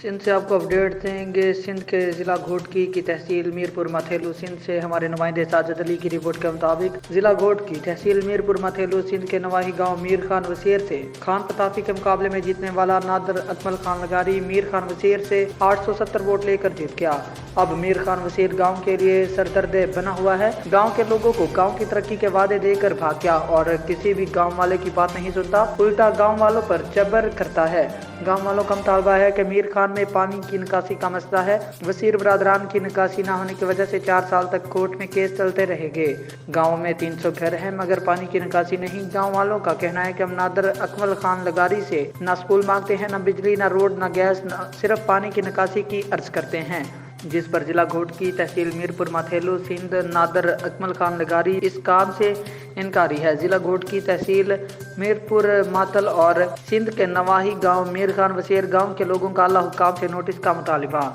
سندھ سے آپ کو اپڈیٹ دیں گے۔ سندھ کے ضلع گھوٹکی کی تحصیل میرپور متھیلو سندھ سے ہمارے نمائندے ساجد علی کی رپورٹ کے مطابق ضلع گھوٹکی تحصیل میرپور متھیلو سندھ کے نواحی گاؤں میر خان وسیر سے خان پتافی کے مقابلے میں جیتنے والا نادر اکمل خان لغاری میر خان وسیر سے 870 ووٹ لے کر جیت گیا۔ اب میر خان وسیر گاؤں کے لیے سردرد بنا ہوا ہے۔ گاؤں کے لوگوں کو گاؤں کی ترقی کے وعدے دے کر بھاگ گیا اور کسی بھی گاؤں والے کی بات نہیں سنتا، الٹا گاؤں والوں پر جبر کرتا ہے۔ گاؤں والوں کا مطالبہ ہے کہ میر خان میں پانی کی نکاسی کا مسئلہ ہے۔ وسیر برادران کی نکاسی نہ ہونے کی وجہ سے 4 سال تک کورٹ میں کیس چلتے رہے گے۔ گاؤں میں 300 گھر ہیں مگر پانی کی نکاسی نہیں۔ گاؤں والوں کا کہنا ہے کہ ہم نادر اکمل خان لغاری سے نہ سکول مانگتے ہیں، نہ بجلی، نہ روڈ، نہ گیس، صرف پانی کی نکاسی کی عرض کرتے ہیں، جس پر ضلع گھوٹکی تحصیل میرپور متھیلو سندھ نادر اکمل خان لغاری اس کام سے انکاری ہے۔ ضلع گھوٹکی تحصیل میرپور ماتل اور سندھ کے نواحی گاؤں میر خان وسیر گاؤں کے لوگوں کا اعلیٰ حکام سے نوٹس کا مطالبہ۔